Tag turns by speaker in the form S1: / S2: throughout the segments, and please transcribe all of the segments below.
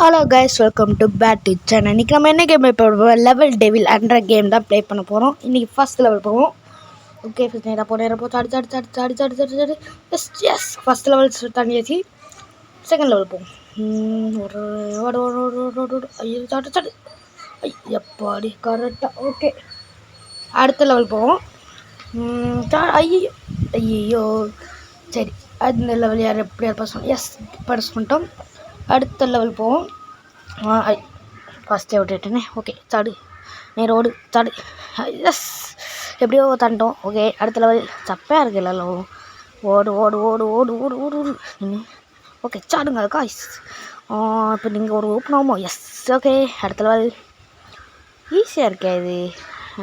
S1: Hello guys, welcome to bad to channel. இன்றைக்கி நம்ம என்ன கேம் இப்போ லெவல் டெவில் அன்ற கேம் தான் ப்ளே பண்ண போகிறோம். இன்றைக்கி ஃபஸ்ட் லெவல் போவோம். ஓகே, ஃபஸ்ட் நேராக போ சாடி சாடி சாடி சாடி சாடி சாடி சாடி எஸ் எஸ் ஃபஸ்ட் லெவல் தாண்டியாச்சு. செகண்ட் லெவல் போவோம். ஒரு ஓடு ஓடு ஓடு ஓடு ஓடு ஓடு ஐயோ சாடி சாடி எப்பாடி கரெக்டாக. ஓகே, அடுத்த லெவல் போவோம். ஐயோ ஐயோ சரி, அந்த லெவல் யார் எப்படியார் பாஸ் பண்ணோம். எஸ் பாஸ் பண்ணிட்டோம். அடுத்த லெவல் போவோம். ஃபஸ்ட்டே விட்டுட்டேனே. ஓகே, சாடு நேரோடு சாடு. எஸ் எப்படியோ தாண்டோம். ஓகே, அடுத்த லெவல் சப்பையாக இருக்குது எல்லாம். ஓடு ஓடு ஓடு ஓடு ஓடு ஓடு ஓடு. ஓகே, சாடுங்க காய்ஸ். இப்போ நீங்கள் ஒரு ஓப்பன் ஆகுமோ. எஸ் ஓகே, அடுத்த லெவல் ஈஸியாக இருக்கே இது.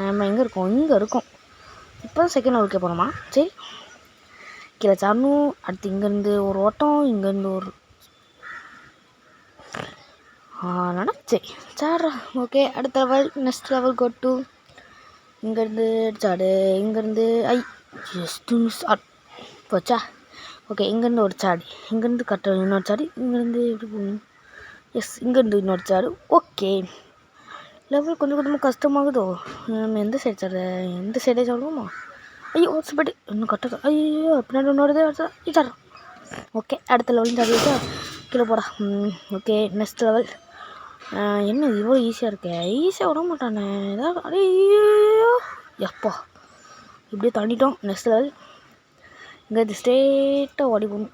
S1: நம்ம எங்கே இருக்கோம்? இங்கே இருக்கோம். இப்போ தான் செகண்ட் லெவலுக்கே போகணுமா? சரி, கீழே சாடணும். அடுத்து இங்கேருந்து ஒரு ஓட்டம், இங்கேருந்து ஒரு நடந்துச்சு சாடுறா. ஓகே, அடுத்த level next level go to. இங்கேருந்து சாடு, இங்கேருந்து ஜஸ்ட்டு மிஸ் போச்சா. ஓகே, இங்கேருந்து ஒரு சாடி, இங்கேருந்து கட்ட இன்னொரு சாடி, இங்கேருந்து எப்படி போகணும். எஸ், இங்கேருந்து இன்னொரு சாடு. ஓகே, லெவல் கொஞ்சம் கொஞ்சமாக கஷ்டமாகுதோ. நம்ம எந்த சைடு சாடு, எந்த சைடே சாடுவோமா. ஐயோ ஒரு ஸ்பீடு இன்னும் கட்ட. ஐயோ பின்னாடி இன்னொரு சாடுறோம். ஓகே, அடுத்த லெவலும் சாடி வச்சா கீழே போடா. Okay, next level. என்ன இவ்வளோ ஈஸியாக இருக்கே. ஈஸியாக விட மாட்டானே ஏதாவது. ஐயோ எப்பா இப்படியே தாண்டிட்டோம். நெக்ஸ்ட் லெவல் இங்கே ஸ்ட்ரெயிட்டாக ஓடி போகணும்.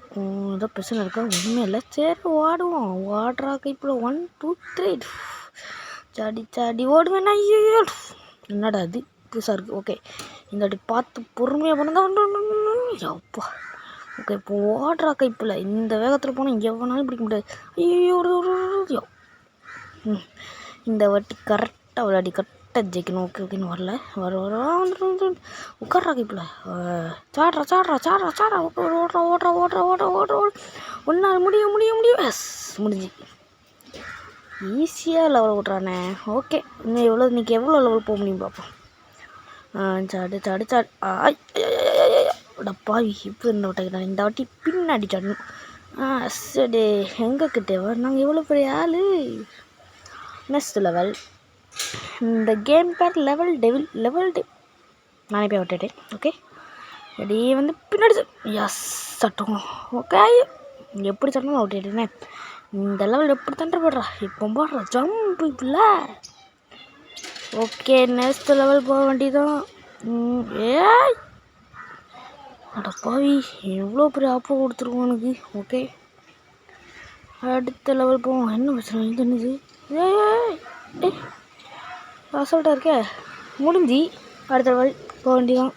S1: ஏதோ பிரச்சனை இருக்கா? ஒன்றுமே இல்லை. சரி ஓடுவோம். ஓடுறா கைப்பில் 1 2 3 சாடி சாடி ஓடுவேண்ணா. ஐயோ என்னடா அது புதுசாக இருக்குது. ஓகே, இந்த வாட்டி பார்த்து பொறுமையாக போனதான். அப்பா ஓகே, இப்போ ஓடுறா கைப்பில் இந்த வேகத்தில் போனால் எவ்வளோனாலும் பிடிக்க முடியாது. ஐயோ இந்த வாட்டி கரெக்டாக விளையாடி கரெக்டாக ஜெயிக்கணும். ஓகே ஓகேன்னு வரல. உட்கார்றா கைப்பில் சாடுறா சாடுறா சாடுறா சாடுறா. ஓடுறா ஓடுறா ஓடுறா ஓடுறா ஓடுறா ஓடு. ஒன்றால் முடியும் முடியும் முடியும். எஸ் முடிஞ்சு. ஈஸியாக லெவல் விட்றானே. ஓகே, இன்னும் எவ்வளோ இன்றைக்கி எவ்வளோ லெவல் போக முடியும் பார்ப்போம். சாடு சாடு சாடு. டப்பா இப்போ இந்த வாட்டி பின்னாடி சாடணும். சரி, எங்கே கிட்டே நாங்கள் எவ்வளோ பெரிய ஆள். நெக்ஸ்ட் லெவல் இந்த கேம் பேர் லெவல் டெவில். நானே போய் விட்டுட்டேன். ஓகே, அப்படியே வந்து பின்னாடி எஸ் சட்டம். ஓகே, எப்படி சட்டணும் விட்டுட்டேனே. இந்த லெவல் எப்படி தண்டை போடுறா. இப்போ போடுறா ஜம்ப் இப்படில. ஓகே, நெக்ஸ்ட் லெவல் போக வேண்டியதான். ஏய் அடப்பாவி எவ்வளோ பெரிய ஆப்போ கொடுத்துருவோம் எனக்கு. ஓகே, அடுத்த லெவல் போவோம். என்ன பிரச்சனை இது என்னது. ஏய் அசால்ட்டாக இருக்கே. முடிஞ்சு அடுத்த லெவல் போக வேண்டியதான்.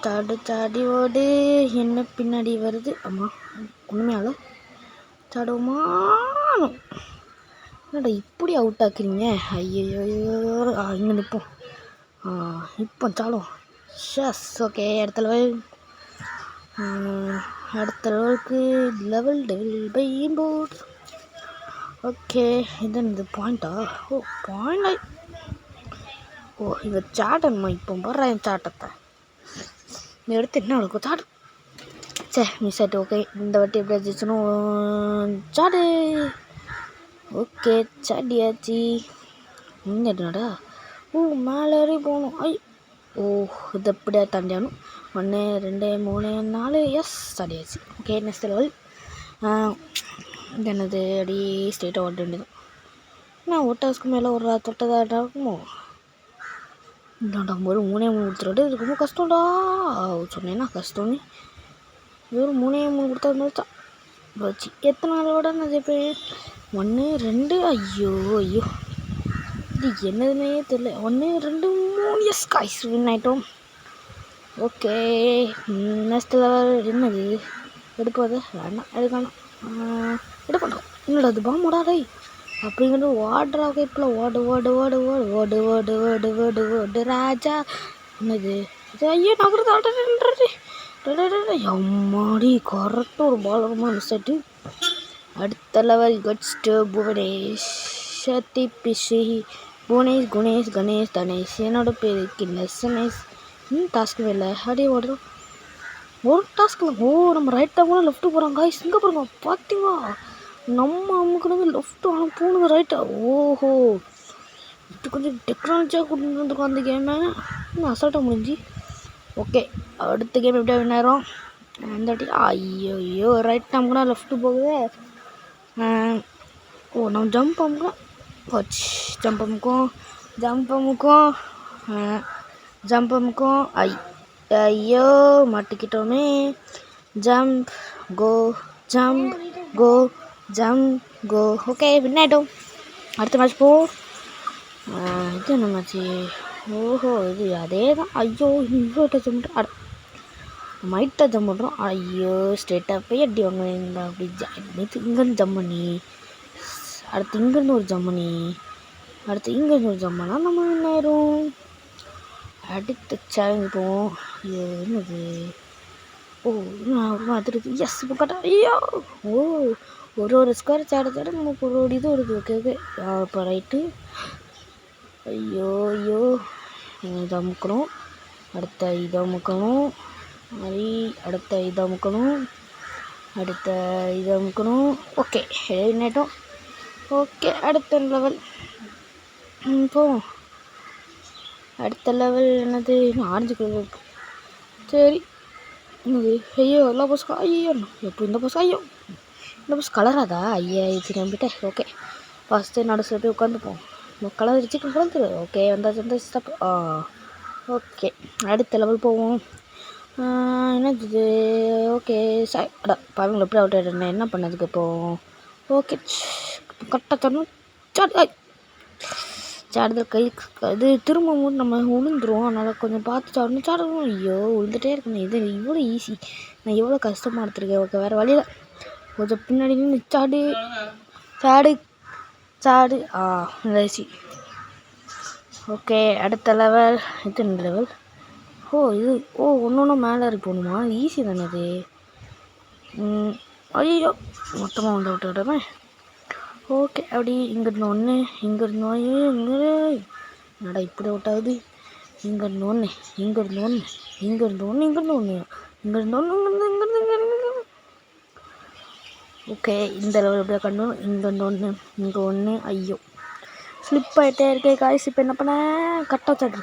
S1: சாடு சாடி ஓடு. என்ன பின்னாடி வருது. ஆமாம் ஒன்றுமே ஆகலை. சாடுவோமா. என்னடா இப்படி அவுட் ஆக்குறீங்க. ஐயோ இங்கே நிற்போம். இப்போ சாடும். ஷஸ் ஓகே, அடுத்த லெவலுக்கு level devil by port. Okay, இது இந்த பாயிண்டா. ஓ பாயிண்ட். ஓ இந்த சாட்டன்மா. இப்போ போடுறா என் சாட்டத்தை. இந்த எடுத்து என்ன அவளுக்கு சாடு. சே மிஸ் ஆகிட்டு. ஓகே, இந்த வாட்டி எப்படி வச்சுக்கணும். சாடு. ஓகே, சாடியாச்சு. என்னடா மேலே போகணும். ஓ இது எப்படியா தாண்டியானும். 1 2 3 4 எஸ் சாடியாச்சு. Okay, next level. இது என்னது. அடி ஸ்ட்ரெயிட்டாக ஓட்ட வேண்டியது. நான் ஓட்டாஸ்க்கு மேலே ஒரு தொட்டதாக இருக்குமோ. இந்தாண்டா ஒரு 3 கொடுத்துட்டு இது ரொம்ப கஷ்டம்டா. சொன்னேன்னா கஷ்டம்னு. வெறும் 3 கொடுத்தா வச்சு எத்தனை நாளோட நான் ஜெயிப்பேன். 1 2 ஐயோ இது என்னதுன்னே தெரியல. 1 2 3 எஸ் காய்ஸ் வின் ஆகிட்டோம். ஓகே, நெக்ஸ்ட் லெவல் என்னது. எடுப்பது வேண்டாம், எடுக்கணும். எடுக்கணும். என்னடா அது பாம்போடாதே அப்படிங்கிறது. ஓடுறா கைப்பில் ஓடு ஓடு ஓடு ஓடு ஓடு ஓடு ஓடு ஓடு ஓடு ராஜா. என்னது இது. ஐயோ நகர்ந்து அம்மாடி கரெக்டாக ஒரு பால் ரொம்ப மிஸ் ஆகிட்டு. அடுத்த லெவல் கட்ஸ் டு புவனேஷ் சத்தி பிஷி புவனேஷ் குணேஷ் கணேஷ் தனேஷ். என்னோட பேர் கின்னஸ். டாஸ்க்கு வேலை அப்படியே ஓடுறோம். ஒரு டாஸ்க்கில் நம்ம ரைட் தான் போனால் லெஃப்ட்டு போகிறாங்க. இங்கே பாருங்க பார்த்தீங்களா. நம்ம அமுக்குறது லெஃப்ட், ஆனால் போனது ரைட்டா. ஓஹோ, இது கொஞ்சம் டெக்னாலஜியாக கொண்டு வந்துருக்கோம் அந்த கேமை. இன்னும் அசால்ட்டாக முடிஞ்சு. ஓகே, அடுத்த கேம் எப்படியா வின் அந்த வாட்டி ஐயோ ரைட் அமுக்குனா லெஃப்ட்டு போகுது. ஓ, நம்ம ஜம்ப் அமுக்கலாம். போச்சு, ஜம்ப் அமுக்கும், ஜம்ப் அமுக்கும். ஐயோ மாட்டிக்கிட்டோமே. ஜம்ப் கோ, ஜம்ப் கோ, ஜம்ப் கோ. ஓகே, வின் ஆகிட்டோம். அடுத்த மேட்ச் போ. இது என்ன மேட்ச்சு? ஓஹோ, இது அதே தான். ஐயோ, இவ்வளோ டச் பண்ணுறோம், மைட்டாக ஜம்ப் பண்ணுறோம். ஐயோ, ஸ்ட்ரெயிட்டாக போய் அடி வாங்க. அப்படி இங்கேருந்து ஜம்ப் பண்ணி, அடுத்து இங்கேருந்து ஒரு ஜம்ப் பண்ணி, அடுத்து இங்கேருந்து ஒரு ஜம்ப் பண்ணால் நம்ம என்ன ஆயிரும். அடுத்த சேலஞ்ச் போவோம். ஐயோ, என்னது? ஓ, நான் அதிருது. எஸ், இப்போ கரெக்டா. ஐயோ, ஓ, ஒரு ஸ்கொயர் சேட நமக்கு ஒரு இது வருது. ஓகே ஓகே, இப்போ ரைட்டு. ஐயோ, இதை அமுக்கணும், அடுத்த இதை அமுக்கணும், மாதிரி அடுத்த இதை அமுக்கணும், அடுத்த இதை அமுக்கணும். ஓகே, நேட்டம். ஓகே, அடுத்த லெவல் போவோம். அடுத்த லெவல் என்னது? ஆரஞ்சு கலர் இருக்கு. சரி, என்னது? ஐயோ, எல்லா பஸ்ஸுக்கும் ஐயோ, எப்போ இந்த பஸ்? ஐயோ, இந்த பஸ் கலராதா? ஐயா, இது நம்பிட்டேன். ஓகே, ஃபஸ்ட்டு நடுசில் போய் உட்காந்துப்போம். கலர் சீக்கிரம் கலந்துரு. ஓகே, வந்தாச்சு ஸ்டாப். ஓகே, அடுத்த லெவல் போவோம். என்னது? ஓகே, அடா பாருங்களா, எப்படி அவுட் ஆகிடுறேன். என்ன பண்ணதுக்கு இப்போ? ஓகே, கரெக்டாக தரணும். சாடுதல் கை இது திரும்பவும் நம்ம விழுந்துரும். அதனால் கொஞ்சம் பார்த்து சாடணும். ஐயோ, விழுந்துகிட்டே இருக்கணும். இது இவ்வளோ ஈஸி, நான் எவ்வளோ கஷ்டமாக எடுத்துருக்கேன். ஓகே, வேறு வழியில் கொஞ்சம் பின்னாடி நின்று சாடு ஈஸி. ஓகே, அடுத்த லெவல். இது என்ன லெவல்? இது ஒன்று மேலே இருக்கு போகணுமா? ஈஸி தானே அது. ஐயோ, மொத்தமாக வந்து விட்டு விடுறேன். ஓகே, அப்படி இங்கேருந்து ஒன்று, இங்கேருந்து என்னடா இப்படி விட்டாகுது. இங்கேருந்து ஒன்று, இங்கேருந்து ஒன்று, இங்கேருந்து ஒன்று, இங்கேருந்து ஒன்று, இங்கேருந்து ஒன்று, இங்கேருந்து. ஓகே, இந்த லெவல் எப்படியா கண்டு. இங்கேருந்து ஒன்று, இங்கே ஒன்று. ஐயோ, ஸ்லிப் ஆகிட்டே இருக்கே காய்ஸ். இப்போ என்ன பண்ண? கரெக்டாக சாடு,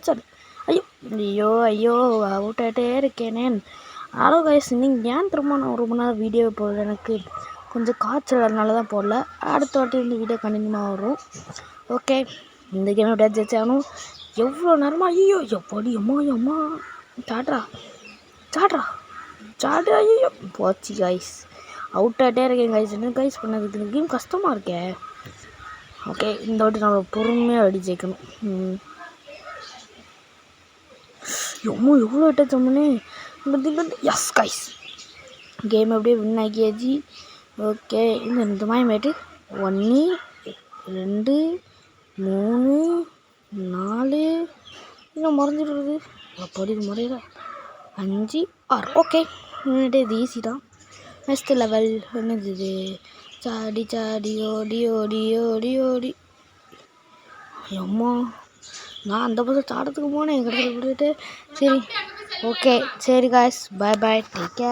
S1: சாடு. ஐயோ, அவுட் ஆகிட்டே இருக்கேனே. ஹலோ காய்ஸ், நீங்கள் ஏன் திரும்ப நான் ரொம்ப நாள் வீடியோ போடல? எனக்கு கொஞ்சம் காய்ச்சல், அதனால தான் போடல. அடுத்த வாட்டி இந்த வீடியோ கண்டினியூவாக வரும். ஓகே, இந்த கேம் எப்படியா ஜெயிச்சாகணும். எவ்வளோ நேரமாக? ஐயோ, எப்படி அம்மா சாடு. ஐயோ, போச்சு காய்ஸ், அவுட் ஆகிட்டே இருக்கேன் காய்ஸ். என்ன காய்ஸ் பண்ணது? இந்த கேம் கஷ்டமாக இருக்கேன். ஓகே, இந்த வாட்டி நம்ம பொறுமையாக அடி ஜெயிக்கணும். எவ்வளோ டச் பண்ணே. எஸ் காய்ஸ், கேம் அப்படியே வின் ஆகியாச்சு. ஓகே, இந்த மாயமாயிட்டு 1 2 3 4 இன்னும் மறைஞ்சிடுறது. அப்படி முறையில 5 6. ஓகே, இது ஈஸி தான். நெக்ஸ்ட் லெவல் என்னது? இது சாடி ஓடி. அம்மா, நான் அந்த பக்கம் சாடத்துக்கு போனேன். என் கடையில் விட்டுட்டு. சரி, ஓகே, சரி காய்ஸ், பாய், டேக் கேர்.